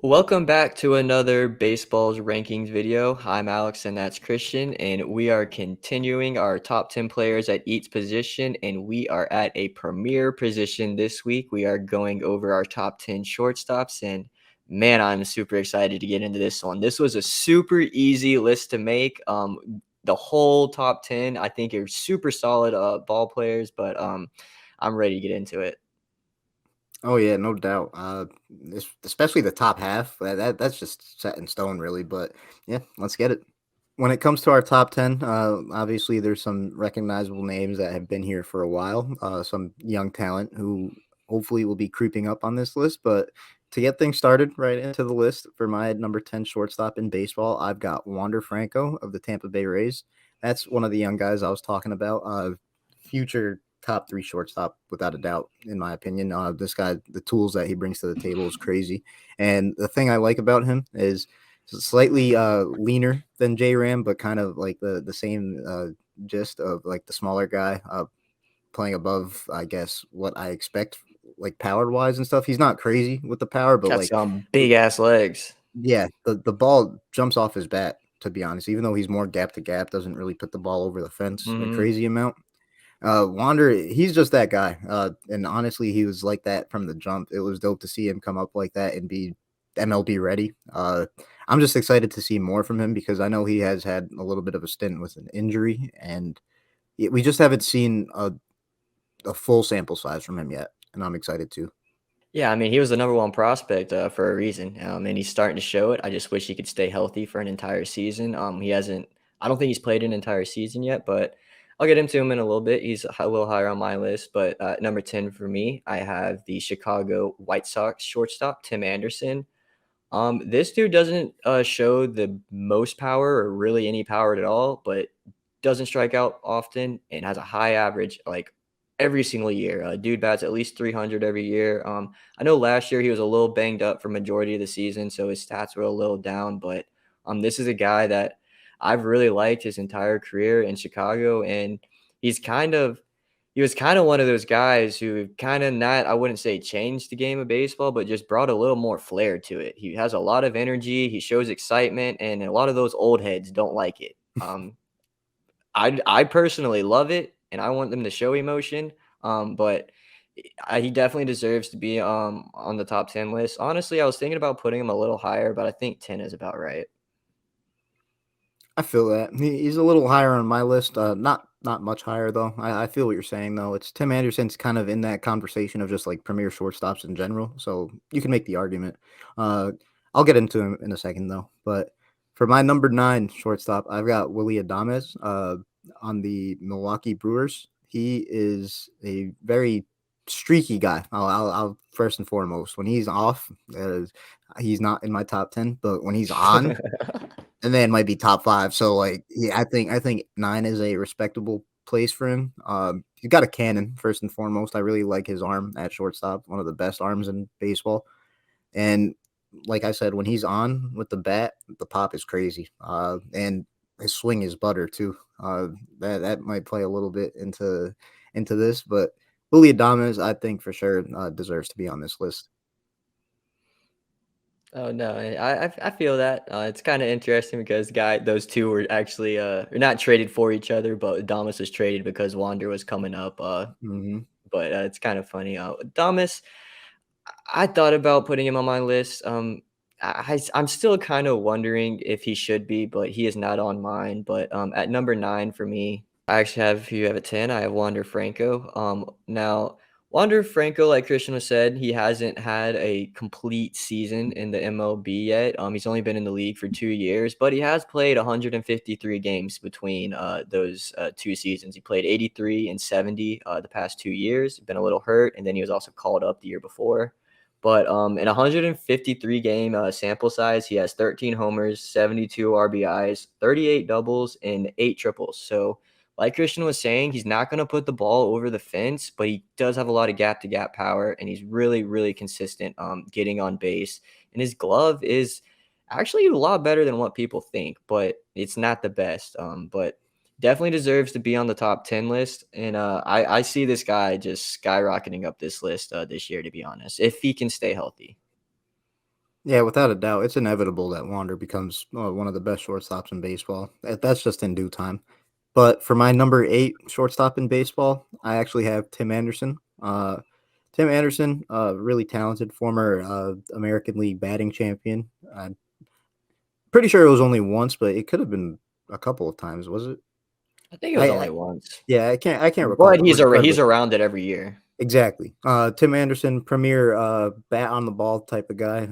Welcome back to another Baseball's Rankings video. I'm Alex and that's Christian, and we are continuing our top 10 players at each position, and we are at a premier position this week. We are going over our top 10 shortstops, and man, I'm super excited to get into this one. This was a super easy list to make. The whole top 10, I think, are super solid ball players, but I'm ready to get into it. Oh yeah, no doubt. Especially the top half. That's just set in stone, really. But yeah, let's get it. When it comes to our top 10, obviously there's some recognizable names that have been here for a while. Some young talent who hopefully will be creeping up on this list. But to get things started right into the list for my number 10 shortstop in baseball, I've got Wander Franco of the Tampa Bay Rays. That's one of the young guys I was talking about. Future top three shortstop without a doubt, in my opinion. This guy, the tools that he brings to the table is crazy. And the thing I like about him is slightly leaner than J Ram, but kind of like the same gist of like the smaller guy playing above, I guess, what I expect, like power wise and stuff. He's not crazy with the power, but Got like, some big ass legs. yeah, the ball jumps off his bat. To be honest, even though he's more gap to gap, doesn't really put the ball over the fence a Mhm. crazy amount. Wander, he's just that guy. And honestly, he was like that from the jump. It was dope to see him come up like that and be MLB ready. I'm just excited to see more from him because I know he has had a little bit of a stint with an injury, and we just haven't seen a full sample size from him yet. And I'm excited too. Yeah, I mean, he was the number one prospect for a reason, and he's starting to show it. I just wish he could stay healthy for an entire season. He hasn't. I don't think he's played an entire season yet, but I'll get into him in a little bit. He's a little higher on my list, but number 10 for me, I have the Chicago White Sox shortstop Tim Anderson. This dude doesn't show the most power or really any power at all, but doesn't strike out often and has a high average like every single year. Dude bats at least 300 every year. I know last year he was a little banged up for majority of the season, so his stats were a little down. But this is a guy that I've really liked his entire career in Chicago, and he's kind of he was kind of one of those guys who kind of not, I wouldn't say changed the game of baseball, but just brought a little more flair to it. He has a lot of energy, he shows excitement, and a lot of those old heads don't like it. I personally love it, and I want them to show emotion. But he definitely deserves to be on the top 10 list. Honestly, I was thinking about putting him a little higher, but I think 10 is about right. I feel that he's a little higher on my list. Not much higher though. I feel what you're saying though. It's Tim Anderson's kind of in that conversation of just like premier shortstops in general. So you can make the argument. Uh, I'll get into him in a second though. But for my number 9 shortstop, I've got Willie Adames on the Milwaukee Brewers. He is a very streaky guy. I'll first and foremost, when he's off, he's not in my top 10. But when he's on, and then might be top 5. So like, yeah, I think 9 is a respectable place for him. He's got a cannon first and foremost. I really like his arm at shortstop, one of the best arms in baseball. And like I said, when he's on with the bat, the pop is crazy. And his swing is butter too. That might play a little bit into this, but Willie Adames, I think for sure deserves to be on this list. Oh no, I feel that. It's kind of interesting because those two were actually are not traded for each other, but Adamas was traded because Wander was coming up. Hmm. But it's kind of funny. Adamas, I thought about putting him on my list. I'm still kind of wondering if he should be, but he is not on mine. But at number 9 for me, I actually have you have at 10. I have Wander Franco. Now Wander Franco, like Christian was said, he hasn't had a complete season in the MLB yet. He's only been in the league for 2 years, but he has played 153 games between those 2 seasons. He played 83 and 70 the past 2 years. Been a little hurt, and then he was also called up the year before. But in 153 game sample size, he has 13 homers, 72 RBIs, 38 doubles, and 8 triples. So like Christian was saying, he's not going to put the ball over the fence, but he does have a lot of gap to gap power, and he's really, really consistent getting on base. And his glove is actually a lot better than what people think, but it's not the best. But definitely deserves to be on the top 10 list. And I see this guy just skyrocketing up this list this year, to be honest, if he can stay healthy. Yeah, without a doubt, it's inevitable that Wander becomes one of the best shortstops in baseball. That's just in due time. But for my number 8 shortstop in baseball, I actually have Tim Anderson. Tim Anderson, really talented former American League batting champion. I'm pretty sure it was only once, but it could have been a couple of times, was it? I think it was I only once, yeah, I can't recall but he's regardless. around it every year. Exactly. Tim Anderson, premier bat on the ball type of guy.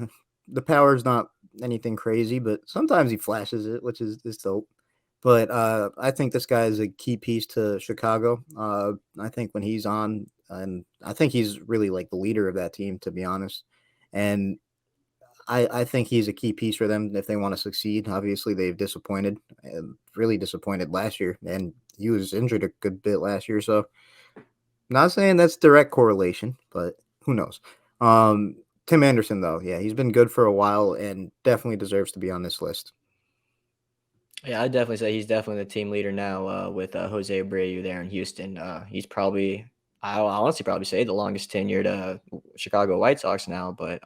The power's not anything crazy, but sometimes he flashes it, which is dope. But I think this guy is a key piece to Chicago. I think when he's on, and I think he's really like the leader of that team, to be honest. And I think he's a key piece for them if they want to succeed. Obviously, they've disappointed, really disappointed last year, and he was injured a good bit last year. So not saying that's direct correlation, but who knows? Tim Anderson, though, yeah, he's been good for a while and definitely deserves to be on this list. Yeah, I'd definitely say he's definitely the team leader now with Jose Abreu there in Houston. He's probably, I'll honestly probably say the longest tenured Chicago White Sox now, but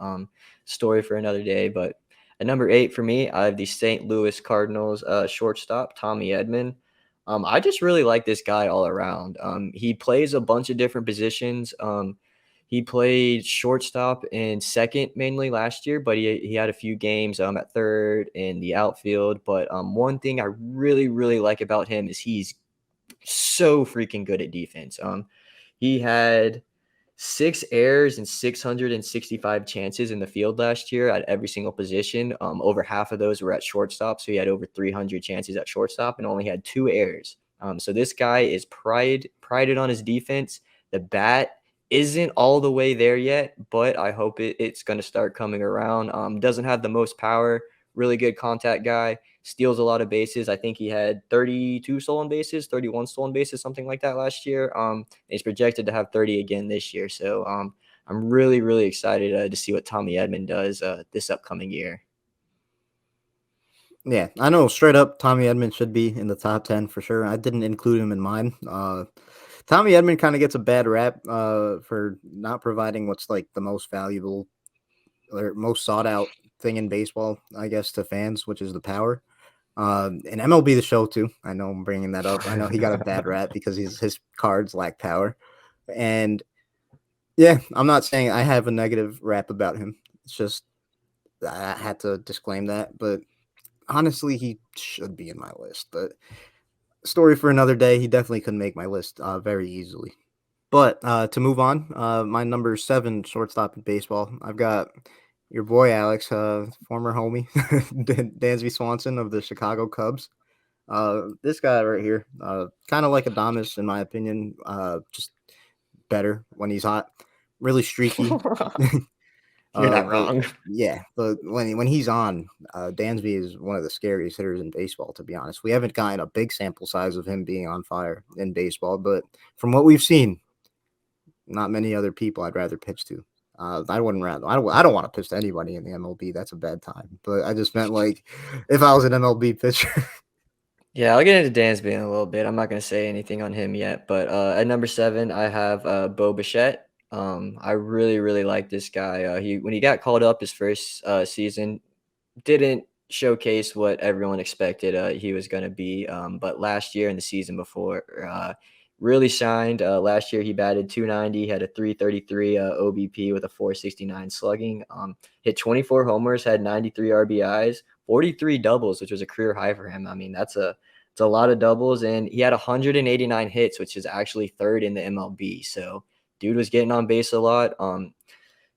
story for another day. But at number 8 for me, I have the St. Louis Cardinals shortstop, Tommy Edman. I just really like this guy all around. He plays a bunch of different positions. He played shortstop and second mainly last year, but he had a few games at third in the outfield. But one thing I really like about him is he's so freaking good at defense. He had 6 errors and 665 chances in the field last year at every single position. Over half of those were at shortstop, so he had over 300 chances at shortstop and only had 2 errors. So this guy is prided on his defense. The bat isn't all the way there yet, but I hope it's going to start coming around. Doesn't have the most power, really good contact guy, steals a lot of bases. I think he had 32 stolen bases, 31 stolen bases, something like that last year. He's projected to have 30 again this year. So I'm really excited to see what Tommy Edman does this upcoming year. Yeah, I know straight up Tommy Edman should be in the top 10 for sure. I didn't include him in mine. Tommy Edman kind of gets a bad rap for not providing what's like the most valuable or most sought out thing in baseball, I guess, to fans, which is the power. And MLB The Show too. I know I'm bringing that up. I know he got a bad rap because his cards lack power. And yeah, I'm not saying I have a negative rap about him. It's just I had to disclaim that. But honestly, he should be in my list. But story for another day. He definitely could make my list very easily. But to move on, my number 7 shortstop in baseball, I've got your boy Alex, former homie, Dansby Swanson of the Chicago Cubs. This guy right here, kind of like Adamas in my opinion, just better when he's hot, really streaky. You're not But wrong. yeah, but when he's on, Dansby is one of the scariest hitters in baseball. To be honest, we haven't gotten a big sample size of him being on fire in baseball, but from what we've seen, not many other people I'd rather pitch to. I wouldn't rather. I don't want to pitch to anybody in the MLB. That's a bad time. But I just meant like if I was an MLB pitcher. Yeah, I'll get into Dansby in a little bit. I'm not going to say anything on him yet, but at number 7, I have Bo Bichette. I really like this guy. He when he got called up his first season, didn't showcase what everyone expected he was going to be. But last year and the season before, really shined. Last year he batted 290, had a 333 OBP with a 469 slugging. Hit 24 homers, had 93 RBIs, 43 doubles, which was a career high for him. I mean, it's a lot of doubles, and he had 189 hits, which is actually third in the MLB. So dude was getting on base a lot.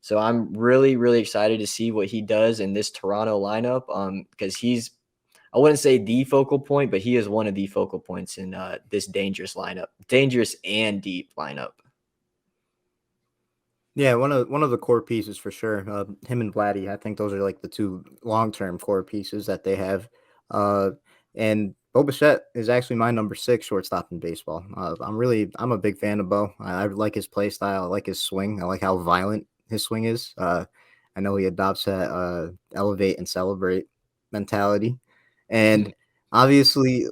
So I'm really excited to see what he does in this Toronto lineup. Because he's, I wouldn't say the focal point, but he is one of the focal points in this dangerous and deep lineup. Yeah, one of the core pieces for sure. Him and Vladdy, I think those are like the two long term core pieces that they have. Uh, and Bo Bichette is actually my number 6 shortstop in baseball. I'm a big fan of Bo. I like his play style. I like his swing. I like how violent his swing is. I know he adopts that elevate and celebrate mentality, and obviously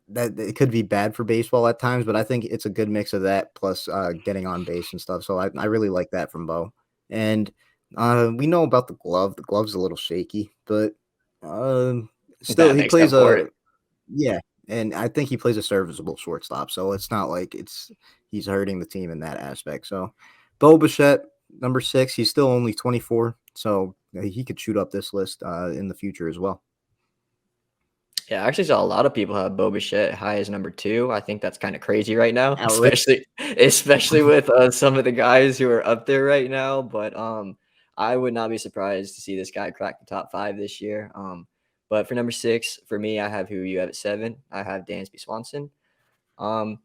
that it could be bad for baseball at times, but I think it's a good mix of that plus getting on base and stuff. So I really like that from Bo. And We know about the glove. The glove's a little shaky, but still That he makes up plays for a it. yeah, and I think he plays a serviceable shortstop. So it's not like he's hurting the team in that aspect. So Bo Bichette, number 6, he's still only 24, so he could shoot up this list in the future as well. Yeah, I actually saw a lot of people have Bo Bichette high as number 2. I think that's kinda crazy right now, Outrage. especially with, some of the guys who are up there right now, but, I would not be surprised to see this guy crack the top 5 this year, but for number 6, for me, I have who you have at 7. I have Dansby Swanson. Um,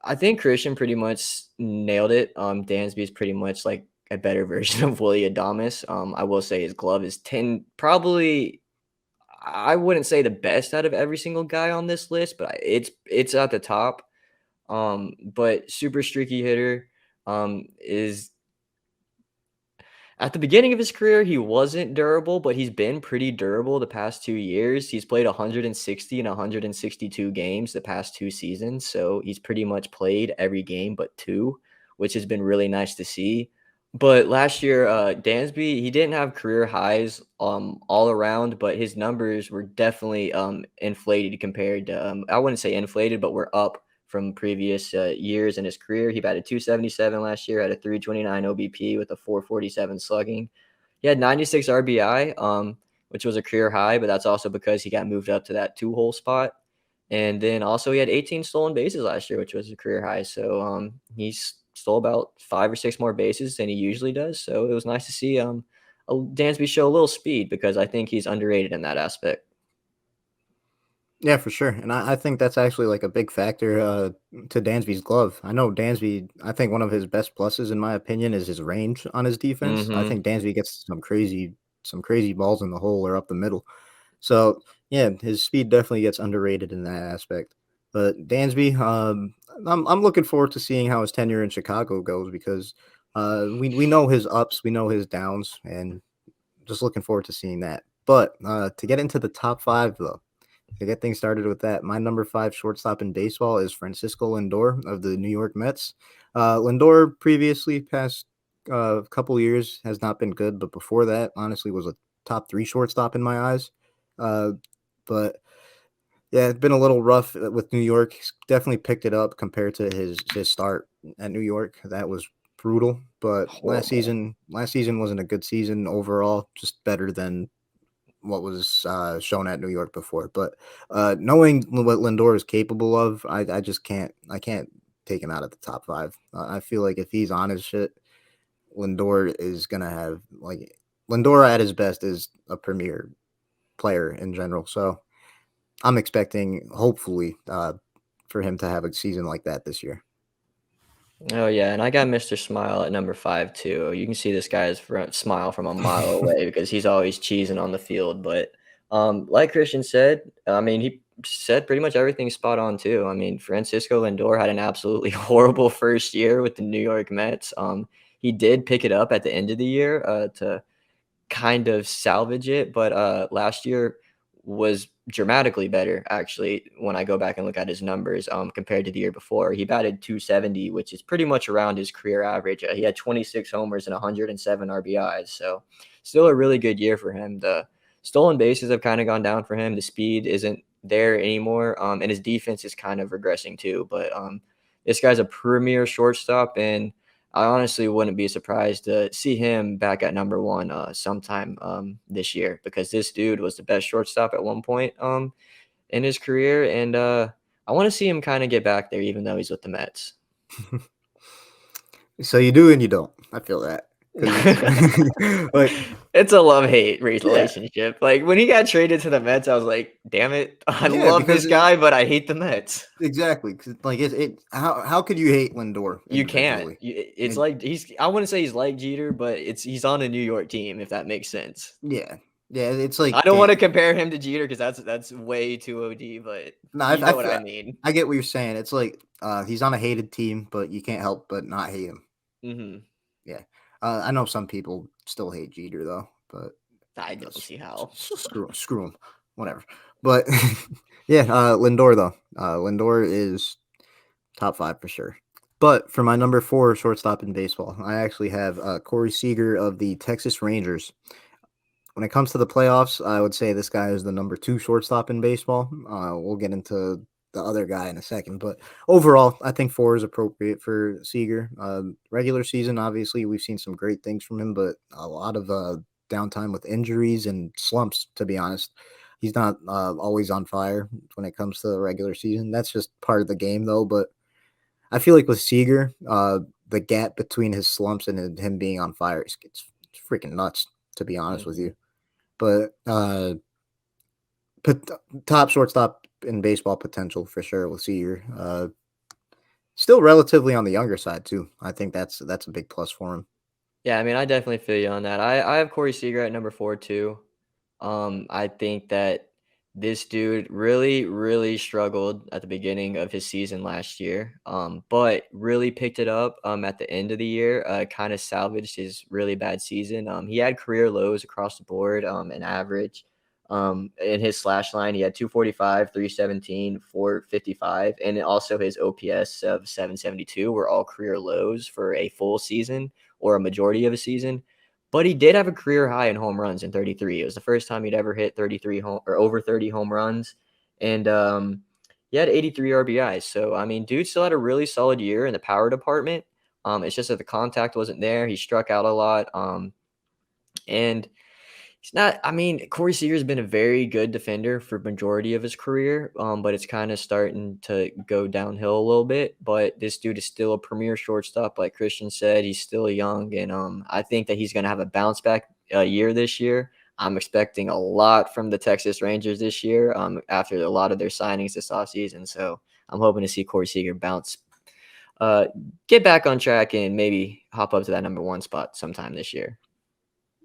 I think Christian pretty much nailed it. Dansby is pretty much like a better version of Willy Adames. I will say his glove is 10, probably I wouldn't say the best out of every single guy on this list, but it's at the top. But super streaky hitter. Is At the beginning of his career, he wasn't durable, but he's been pretty durable the past 2 years. He's played 160 and 162 games the past 2 seasons, so he's pretty much played every game but 2, which has been really nice to see. But last year, Dansby, he didn't have career highs all around, but his numbers were definitely inflated compared to I wouldn't say inflated, but were up from previous years in his career. He batted 277 last year, had a 329 OBP with a 447 slugging. He had 96 RBI, which was a career high, but that's also because he got moved up to that 2-hole spot. And then also he had 18 stolen bases last year, which was a career high. So he's stole about 5 or 6 more bases than he usually does. So it was nice to see Dansby show a little speed because I think he's underrated in that aspect. Yeah, for sure. And I think that's actually like a big factor to Dansby's glove. I know Dansby, I think one of his best pluses, in my opinion, is his range on his defense. I Hmm. think Dansby gets some crazy balls in the hole or up the middle. So yeah, his speed definitely gets underrated in that aspect. But Dansby, I'm looking forward to seeing how his tenure in Chicago goes because we know his ups, we know his downs, and just looking forward to seeing that. But to get into the top 5 though, to get things started with that, my number 5 shortstop in baseball is Francisco Lindor of the New York Mets. Lindor previously past couple years has not been good, but before that, honestly, was a top 3 shortstop in my eyes. Uh, but yeah, it's been a little rough with New York. He's definitely picked it up compared to his start at New York. That was brutal. But Horrible. last season wasn't a good season overall. Just better than what was shown at New York before. But knowing what Lindor is capable of, I just can't take him out of the top 5. I feel like if he's on his shit, Lindor is gonna have like Lindor at his best is a premier player in general. So I'm expecting, hopefully, for him to have a season like that this year. Oh yeah, and I got Mr. Smile at number 5 too. You can see this guy's smile from a mile away because he's always cheesing on the field. But like Christian said, I mean, he said pretty much everything spot on too. I mean, Francisco Lindor had an absolutely horrible first year with the New York Mets. He did pick it up at the end of the year to kind of salvage it, but last year was dramatically better actually when I go back and look at his numbers compared to the year before. He batted 270, which is pretty much around his career average. He had 26 homers and 107 RBIs, so still a really good year for him. The stolen bases have kind of gone down for him. The speed isn't there anymore, and his defense is kind of regressing too. But this guy's a premier shortstop, and I honestly wouldn't be surprised to see him back at number 1 sometime this year because this dude was the best shortstop at one point in his career, and I want to see him kind of get back there, even though he's with the Mets. So you do and you don't. I feel that because like It's a love hate yeah, relationship. Like when he got traded to the Mets, I was like, "Damn it, I yeah, love because this guy, but I hate the Mets." exactly 'cause, like it how could you hate Lindor You can't. individually? It's And like he's. I wouldn't say he's like Jeter, but he's on a New York team, if that makes sense. yeah, yeah, it's I like don't wanna damn. compare him to Jeter because that's way too OD, but No, you know what I mean. I get what you're saying. It's like he's on a hated team, but you can't help but not hate him. Mhm. Yeah, I know some people still hate Jeter though, but I don't see how. screw him, whatever. But yeah, Lindor though, Lindor is top 5 for sure. But for my number 4 shortstop in baseball, I actually have Corey Seager of the Texas Rangers. When it comes to the playoffs, I would say this guy is the number 2 shortstop in baseball. We'll get into the other guy in a second, but overall, I think 4 is appropriate for Seager. Regular season, obviously, we've seen some great things from him, but a lot of downtime with injuries and slumps, to be honest. He's not always on fire when it comes to the regular season. That's just part of the game, though. But I feel like with Seager, the gap between his slumps and him being on fire is it's freaking nuts, to be honest with Mhm. you. But put top shortstop in baseball potential for sure with Seager. Still relatively on the younger side too. I think that's a big plus for him. Yeah, I mean, I definitely feel you on that. I have Corey Seager at number 4 too. I think that this dude really, really struggled at the beginning of his season last year, but really picked it up at the end of the year. Kind of salvaged his really bad season. He had career lows across the board. An average. In his slash line, he had 245, 317, 455, and also his OPS of 772 were all career lows for a full season or a majority of a season. But he did have a career high in home runs in 33. It was the first time he'd ever hit 33 home or over 30 home runs. And he had 83 RBIs. So, I mean, dude still had a really solid year in the power department. It's just that the contact wasn't there. He struck out a lot. And he's not. I mean, Corey Seager's been a very good defender for majority of his career, but it's kind of starting to go downhill a little bit. But this dude is still a premier shortstop, like Christian said. He's still young, and I think that he's going to have a bounce back year this year. I'm expecting a lot from the Texas Rangers this year after a lot of their signings this offseason. So I'm hoping to see Corey Seager bounce, uh, get back on track, and maybe hop up to that number 1 spot sometime this year.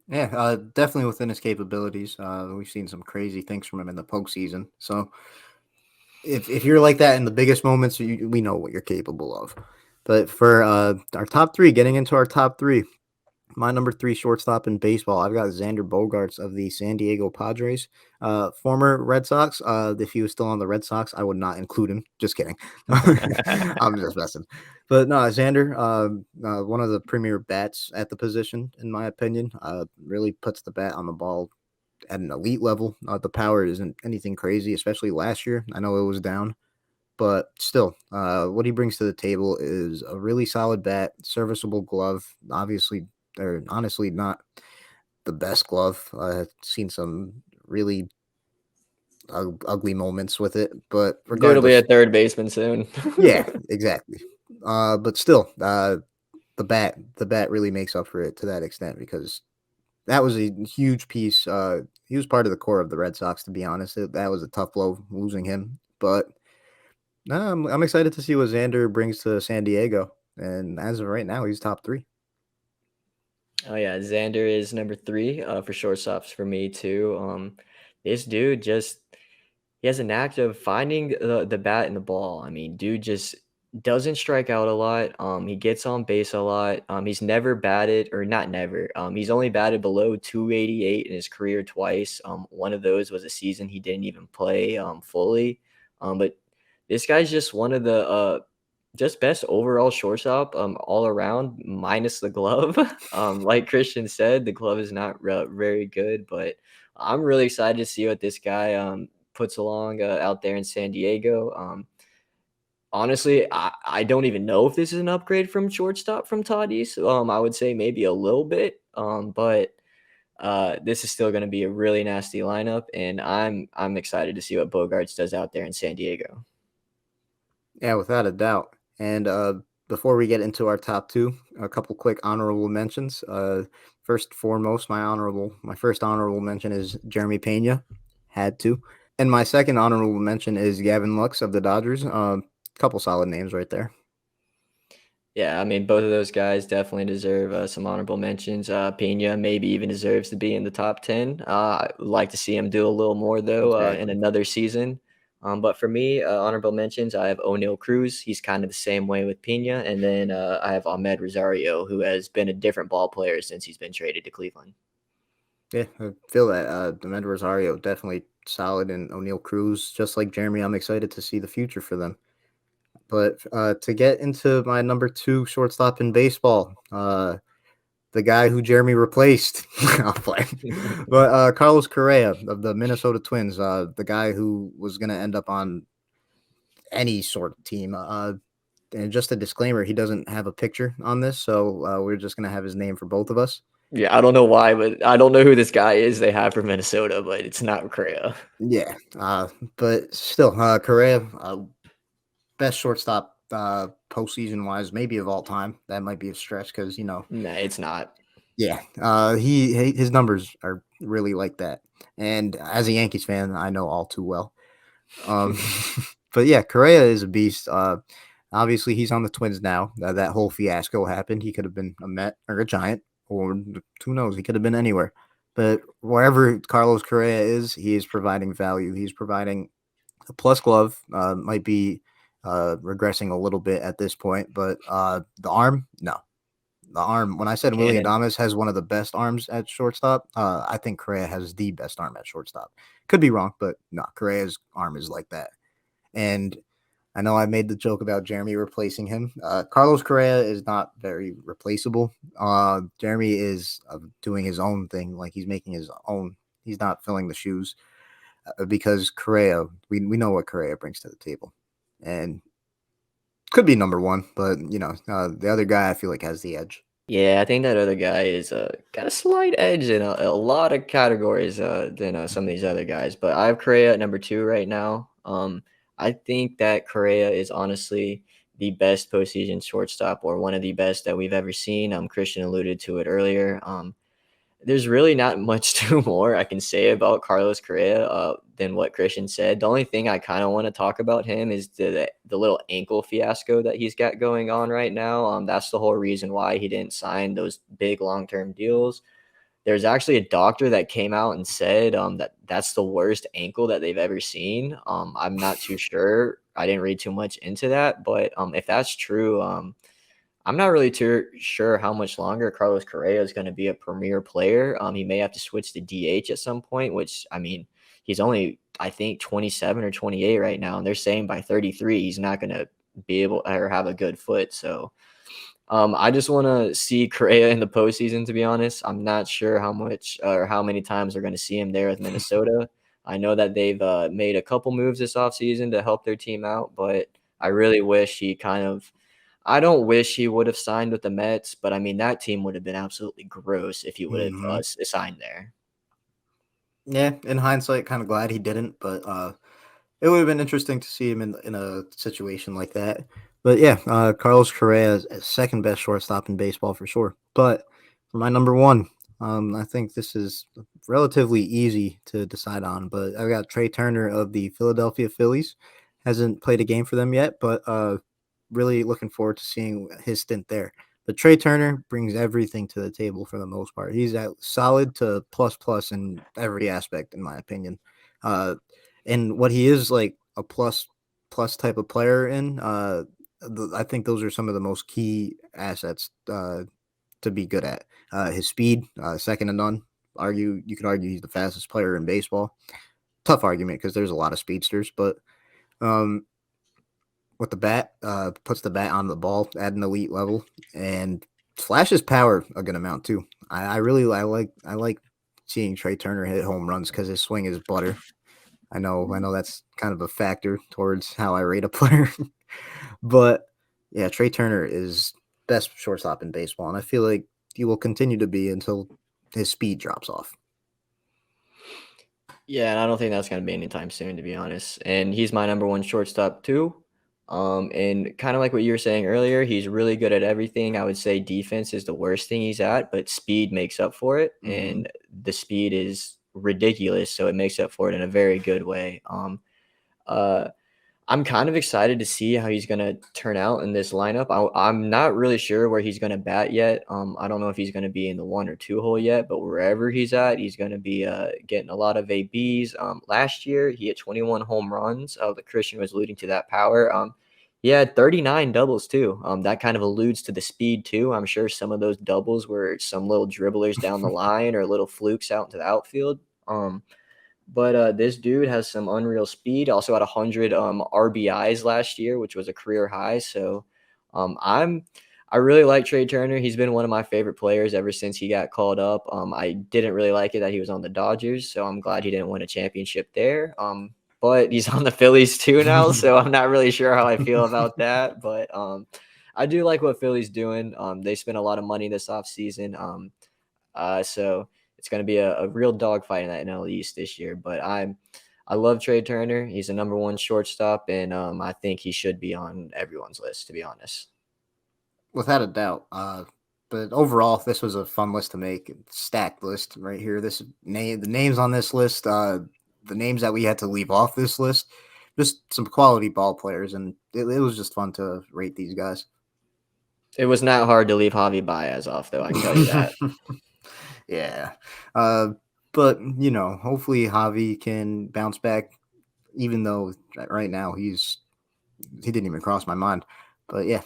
Yeah, definitely within his capabilities. We've seen some crazy things from him in the postseason. So if you're like that in the biggest moments, we know what you're capable of. But for our top 3, getting into our top 3, my number 3 shortstop in baseball, I've got Xander Bogaerts of the San Diego Padres, former Red Sox. If he was still on the Red Sox, I would not include him. Just kidding. I'm just messing. But no, Xander, one of the premier bats at the position, in my opinion, really puts the bat on the ball at an elite level. The power isn't anything crazy, especially last year. I know it was down, but still, what he brings to the table is a really solid bat, serviceable glove. Obviously, or honestly, not the best glove. I've seen some really ugly moments with it, but Dude will be a regardless, third baseman soon. yeah, exactly. But still, the bat really makes up for it to that extent because that was a huge piece. He was part of the core of the Red Sox, to be honest. That was a tough blow losing him, but no, I'm excited to see what Xander brings to San Diego. And as of right now, he's top 3. Oh yeah, Xander is number 3 for shortstops for me too. This dude just he has a knack of finding the bat and the ball. I mean, dude just doesn't strike out a lot. He gets on base a lot. He's never batted or not never. He's only batted below 288 in his career twice. One of those was a season he didn't even play fully. But this guy's just one of the just best overall shortstop all around minus the glove. Like Christian said, the glove is not very good, but I'm really excited to see what this guy puts along out there in San Diego. Honestly, I don't even know if this is an upgrade from shortstop from Tatis. I would say maybe a little bit, but this is still going to be a really nasty lineup, and I'm excited to see what Bogarts does out there in San Diego. Yeah, without a doubt. And before we get into our top 2, a couple quick honorable mentions. First and foremost, my first honorable mention is Jeremy Pena. Had to. And my second honorable mention is Gavin Lux of the Dodgers. Couple solid names right there. Yeah, I mean, both of those guys definitely deserve some honorable mentions. Pena maybe even deserves to be in the top 10. I would like to see him do a little more, though, in Exactly. another season. But for me, honorable mentions, I have O'Neal Cruz. He's kind of the same way with Pena. And then I have Ahmed Rosario, who has been a different ball player since he's been traded to Cleveland. Yeah, I feel that. Demed Rosario definitely solid, and O'Neal Cruz, just like Jeremy, I'm excited to see the future for them. But to get into my number two shortstop in baseball, the guy who Jeremy replaced, I'll play, but Carlos Correa of the Minnesota Twins, the guy who was going to end up on any sort of team. And just a disclaimer, he doesn't have a picture on this, so we're just going to have his name for both of us. Yeah, I don't know why, but I don't know who this guy is they have for Minnesota, but it's not Correa. Yeah, but still, Correa, best shortstop postseason wise, maybe of all time. That might be a stretch because Nah, it's not. yeah, his numbers are really like that. And as a Yankees fan, I know all too well. Um, but yeah, Correa is a beast. Obviously, he's on the Twins now. That whole fiasco happened. He could have been a Met or a Giant, or who knows? He could have been anywhere. But wherever Carlos Correa is, he is providing value. He's providing a plus glove. Might be regressing a little bit at this point, but the arm, no. The arm. When I said Willie Cannon. Adames has one of the best arms at shortstop, I think Correa has the best arm at shortstop. Could be wrong, but no, Correa's arm is like that. And I know I made the joke about Jeremy replacing him. Carlos Correa is not very replaceable. Jeremy is doing his own thing, like he's making his own. He's not filling the shoes because Correa, we know what Correa brings to the table, and could be number one, but the other guy I feel like has the edge. Yeah, I think that other guy is got a slight edge in a lot of categories than some of these other guys. But I have Correa at number two right now. I think that Correa is honestly the best postseason shortstop or one of the best that we've ever seen. Christian alluded to it earlier. There's really not much too more I can say about Carlos Correa than what Christian said. The only thing I kind of want to talk about him is the little ankle fiasco that he's got going on right now. That's the whole reason why he didn't sign those big long term deals. There's actually a doctor that came out and said that that's the worst ankle that they've ever seen. I'm not too sure. I didn't read too much into that, but if that's true, I'm not really too sure how much longer Carlos Correa is going to be a premier player. He may have to switch to DH at some point, which I mean, he's only I think 27 or 28 right now, and they're saying by 33 he's not going to be able or have a good foot. So I just want to see Correa in the postseason. To be honest, I'm not sure how much or how many times we're going to see him there with Minnesota. I know that they've made a couple moves this offseason to help their team out, but I really wish he kind of I don't wish he would have signed with the Mets, but I mean that team would have been absolutely gross if he would have Hmm. signed there. Yeah, in hindsight, kind of glad he didn't, but it would have been interesting to see him in a situation like that. But yeah, Carlos Correa is second best shortstop in baseball for sure. But for my number one, I think this is relatively easy to decide on. But I've got Trey Turner of the Philadelphia Phillies. Hasn't played a game for them yet, but really looking forward to seeing his stint there. But Trey Turner brings everything to the table for the most part. He's at solid to plus plus in every aspect, in my opinion. Uh, and what he is like a plus type of player in, I think those are some of the most key assets to be good at. His speed, second to none. You could argue he's the fastest player in baseball. Tough argument because there's a lot of speedsters, but um, with the bat, puts the bat on the ball at an elite level and flashes power a good amount too. I like seeing Trey Turner hit home runs because his swing is butter. I know that's kind of a factor towards how I rate a player, but yeah, Trey Turner is best shortstop in baseball, and I feel like he will continue to be until his speed drops off. Yeah, and I don't think that's gonna be anytime soon, to be honest. And he's my number one shortstop too. And kind of like what you were saying earlier, he's really good at everything. I would say defense is the worst thing he's at, but speed makes up for it, Hmm. and the speed is ridiculous, so it makes up for it in a very good way. Uh, I'm kind of excited to see how he's gonna turn out in this lineup. I'm not really sure where he's gonna bat yet. I don't know if he's gonna be in the 1 or 2 hole yet, but wherever he's at, he's gonna be getting a lot of ABs. Last year he had 21 home runs. The Christian was alluding to that power. He had 39 doubles too. That kind of alludes to the speed too. I'm sure some of those doubles were some little dribblers down the line or little flukes out into the outfield. But this dude has some unreal speed. Also had 100 RBIs last year, which was a career high. So I really like Trey Turner. He's been one of my favorite players ever since he got called up. I didn't really like it that he was on the Dodgers, so I'm glad he didn't win a championship there. But he's on the Phillies too now, so I'm not really sure how I feel about that. But I do like what Philly's doing. They spent a lot of money this offseason. So it's going to be a real dogfight in that NL East this year. But I love Trey Turner. He's a number one shortstop, and I think he should be on everyone's list, to be honest. Without a doubt. But overall, this was a fun list to make. Stacked list right here. The names on this list, the names that we had to leave off this list, just some quality ball players, and it was just fun to rate these guys. It was not hard to leave Javi Baez off, though. I can tell you that. Yeah. Uh, but hopefully Javi can bounce back, even though right now he didn't even cross my mind. But yeah.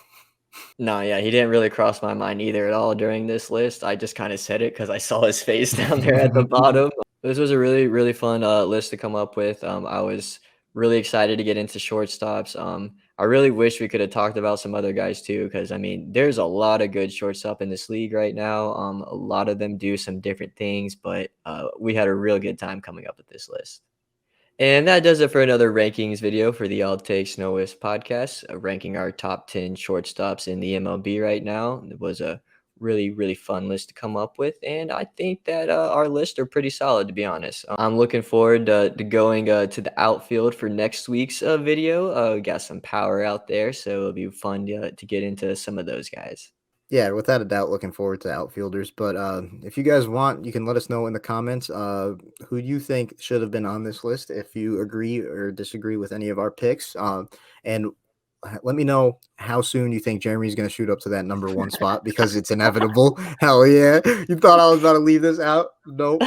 No, yeah, he didn't really cross my mind either at all during this list. I just kind of said it because I saw his face down there at the bottom. This was a really, really fun list to come up with. I was really excited to get into shortstops. I really wish we could have talked about some other guys too, because I mean, there's a lot of good shortstop in this league right now. A lot of them do some different things, but we had a real good time coming up with this list. And that does it for another rankings video for the All Takes No Whiffs podcast, ranking our top 10 shortstops in the MLB right now. It was a really, really fun list to come up with. And I think that our lists are pretty solid, to be honest. I'm looking forward to going to the outfield for next week's video. We got some power out there, so it'll be fun to get into some of those guys. Yeah, without a doubt, looking forward to outfielders. But if you guys want, you can let us know in the comments who you think should have been on this list. If you agree or disagree with any of our picks, and let me know how soon you think Jeremy's going to shoot up to that number one spot because it's inevitable. Hell yeah! You thought I was about to leave this out? Nope.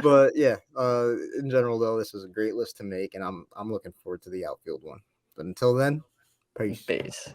But yeah, in general though, this is a great list to make, and I'm looking forward to the outfield one. But until then, peace. Base.